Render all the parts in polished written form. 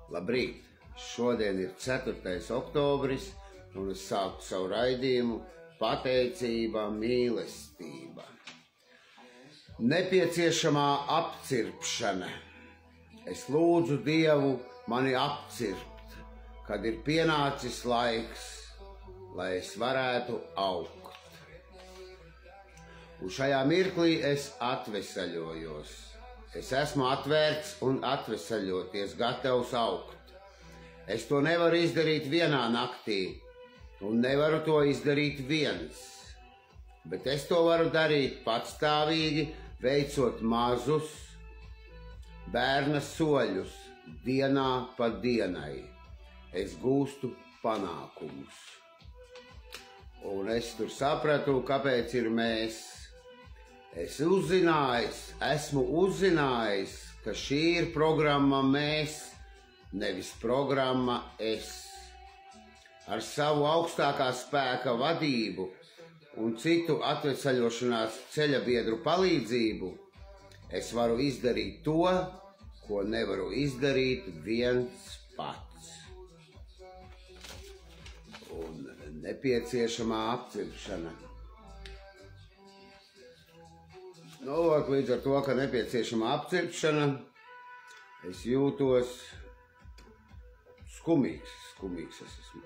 Labrīt! Šodien ir 4. oktobris, un es sāku savu raidījumu Pateicība, mīlestība. Nepieciešamā apcirpšana. Es lūdzu Dievu mani apcirpt, kad ir pienācis laiks, lai es varētu augt. Un šajā mirklī es atvesaļojos. Es esmu atvērts un atvesaļoties, gatavs augt. Es to nevaru izdarīt vienā naktī, un nevaru to izdarīt viens. Bet es to varu darīt patstāvīgi, veicot mazus bērna soļus dienā pa dienai. Es gūstu panākumus. Un es tur sapratu, kāpēc ir mēs. Esmu uzzinājis, ka šī ir programma mēs, nevis programma es. Ar savu augstākā spēka vadību un citu atvesaļošanās ceļa biedru palīdzību es varu izdarīt to, ko nevaru izdarīt viens pats. Un nepieciešamā apcirpšana. Līdz ar to, ka nepieciešama apcirpšana, es jūtos skumīgs es esmu.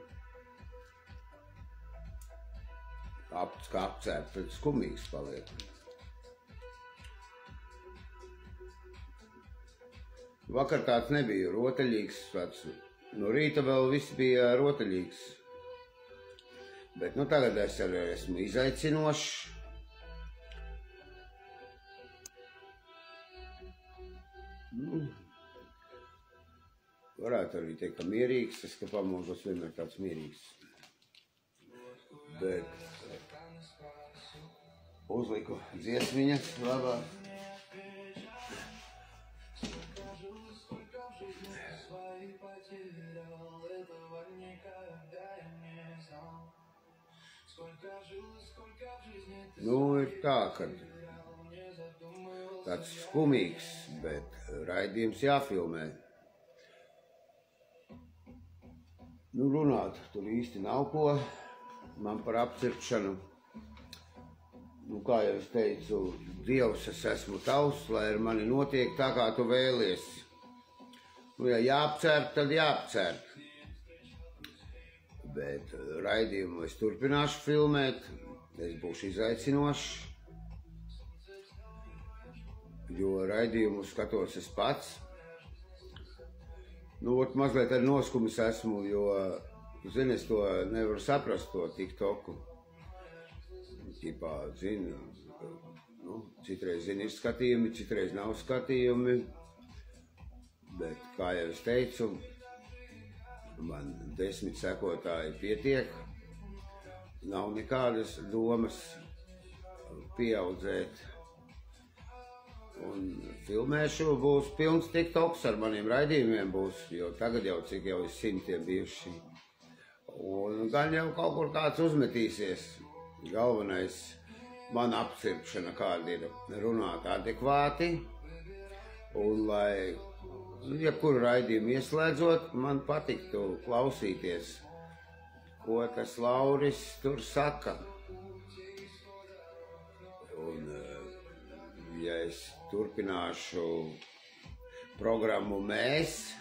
Kā apcērt, tad skumīgs paliek. Vakar tāds nebija rotaļīgs, no rīta vēl viss bija rotaļīgs. Bet tagad es arī esmu izaicinošs. Varētu arī teikt, ka mierīgs, es, ka pamūžos vienmēr tāds mierīgs. Bet uzliku dziesmiņas labā. Ir tā, ka tāds skumīgs, bet raidījums jāfilmē. Runāt tur īsti nav ko man par apcirpšanu. Kā jau es teicu, Dievs, es esmu tavs, lai ar mani notiek tā, kā tu vēlies. Ja jāapcērt, tad jāapcērt. Bet raidījumu es turpināšu filmēt, es būšu izaicinošs, jo raidījumu skatos es pats. Mazliet arī noskumis esmu, jo, zini, es to nevaru saprast, to TikToku. Citreiz, ir skatījumi, citreiz nav skatījumi, bet, kā jau es teicu, man 10 sekotāji pietiek, nav nekādas domas pieaudzēt. Un filmēšu, būs pilns TikToks ar maniem raidījumiem būs, jo tagad jau cik jau ir 100 bijuši. Un gan jau kaut kur kāds uzmetīsies. Galvenais man apcirpšana kāda ir runāt adekvāti. Un lai jebkuru raidījumu ieslēdzot, man patiktu klausīties, ko tas Lauris tur saka. Un ja es turpināšu programmu mēs,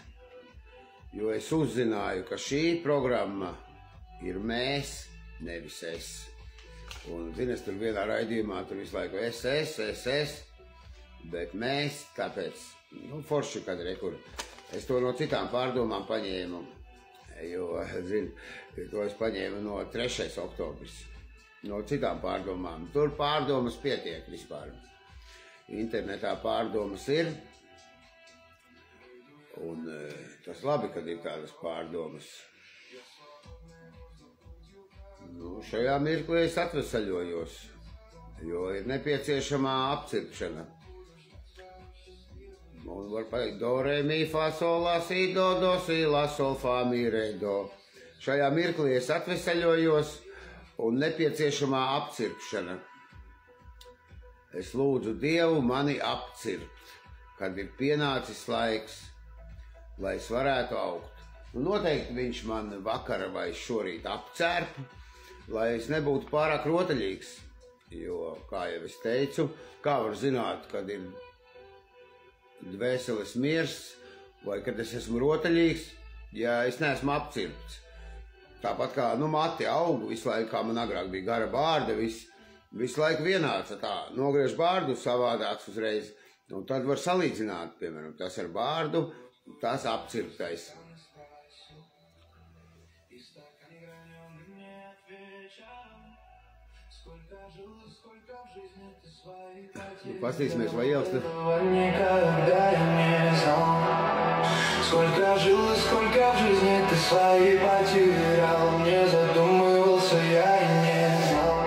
jo es uzzināju, ka šī programma ir mēs, nevis es. Un, zini, es tur vienā raidījumā tur visu laiku es, bet mēs, tāpēc, forši, kad rekur, es to no citām pārdomām paņēmu, jo, zini, to es paņēmu no 3. oktobris, no citām pārdomām. Tur pārdomas pietiek vispār. Internetā pārdomas ir, un tas labi, kad ir tādas pārdomas. Šajā mirklī es atvesaļojos, jo ir nepieciešamā apcirpšana. Un var pateikt do, re, mi, fa, sol, la, si, do, si, la, sol, fa, mi, re, do. Šajā mirklī es atvesaļojos un nepieciešamā apcirpšana. Es lūdzu Dievu mani apcirpt, kad ir pienācis laiks, lai es varētu augt. Un noteikti viņš man vakar vai šorīt apcērpa, lai es nebūtu pārāk rotaļīgs, jo, kā jau es teicu, kā var zināt, kad ir dvēseles miers, vai kad es esmu rotaļīgs, ja es neesmu apcirpts. Tāpat kā, mati augu visu laiku, kā man agrāk bija gara bārda, visu laiku vienāds, tā, nogriež bārdu savādāks uzreiz, un tad var salīdzināt, piemēram, tas ar bārdu, tas apcirptais. Pastīsimies, vai ielas te. Сколько жил и сколько в жизни ты свои потерял, не задумывался я и не знал.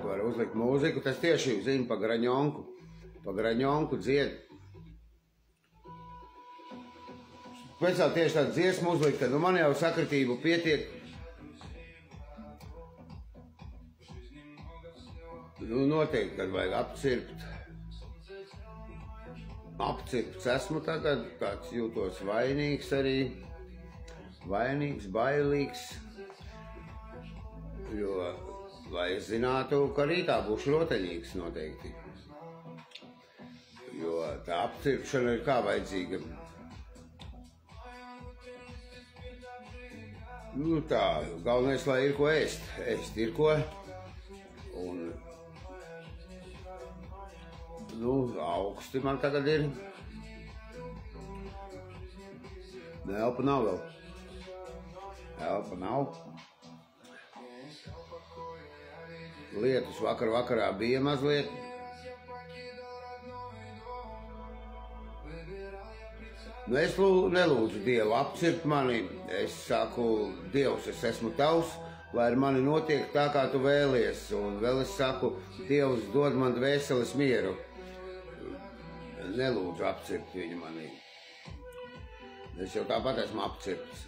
Var uzlikt mūziku, tas tieši zina pa graņonku dzied. Speciāli tieši tādu dziesmu uzlikt, tad man jau sakritību pietiek. Noteikti, kad vajag apcirpt. Apcirpts esmu tagad, tāds jūtos vainīgs arī. Vainīgs, bailīgs. Jo, lai es zinātu, ka rītā būšu rotaļīgs noteikti. Jo tā apcirpšana ir kā vajadzīga. Tā, galvenais, lai ir ko ēst. Ēst ir ko. Un augsti man tagad ir. Elpa nav vēl. Elpa nav. Lietus vakarā bija mazliet. Es nelūdzu Dievu apcirpt mani. Es saku, Dievs, es esmu tavs, lai ar mani notiek tā, kā tu vēlies. Un vēl es saku, Dievs, dod man dvēseles mieru. Nelūdzu apcirpt viņu manī. Es jau tāpat esmu apcirpts.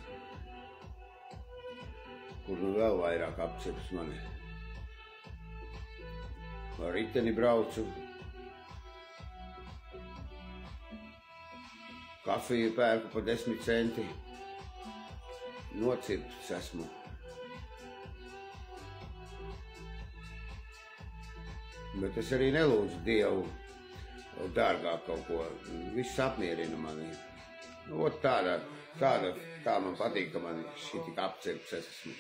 Kur vēl vairāk apcirps mani. Ar riteni braucu. Kafiju pērku pa 10 centi. Nocirpts esmu. Bet es arī nelūdzu Dievu dārgāk kaut ko. Viss apmierina mani. Tā man patīk, ka man šī tik apcirpts esmu.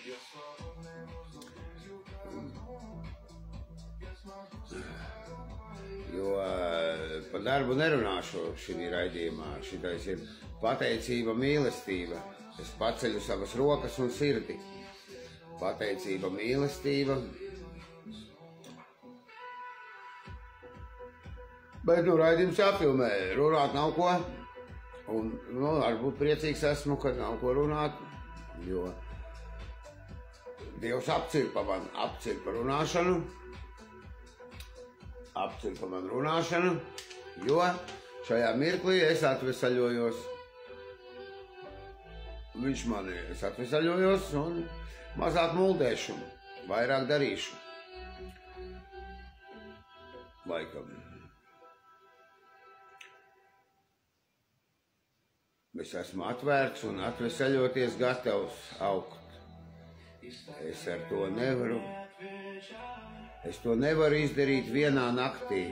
Jo par darbu nerunāšu šī raidījumā. Šitais ir pateicība, mīlestība. Es paceļu savas rokas un sirdi. Pateicība, mīlestība. Bet, raidījums jāfilmē, runāt nav ko. Un, varbūt priecīgs esmu, ka nav ko runāt, jo Dievs apcirpa runāšanu. Apcirpa man runāšanu, jo šajā mirklī es atvesaļojos. Viņš mani es atvesaļojos un mazāk muldēšu, vairāk darīšu. Laikam. Es esmu atvērts un atvesaļoties gatavs augt. Es ar to nevaru. Es to nevaru izdarīt vienā naktī.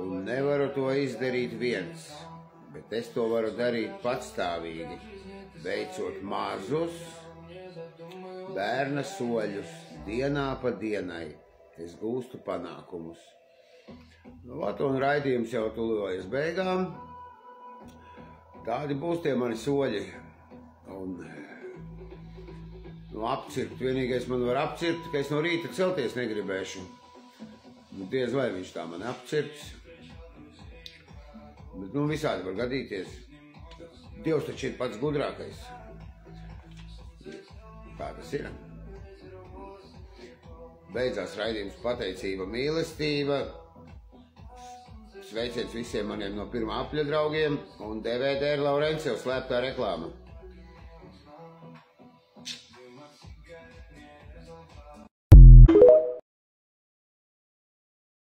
Un nevaru to izdarīt viens. Bet es to varu darīt patstāvīgi, veicot mazus bērna soļus dienā pa dienai. Es gūstu panākumus. Un raidījums jau tuvojas beigām. Tādi būs tie mani soļi. Un apcirpt, vienīgais man var apcirpt, ka es no rīta celties negribēšu. Diez vai viņš tā man apcirps. Bet visādi var gadīties. Dievs taču ir pats gudrākais. Tā tas ir. Beidzās raidījums pateicība, mīlestība. Sveiciens visiem maniem no pirmā apļa draugiem un DVD Laurencevs slēptā reklāma.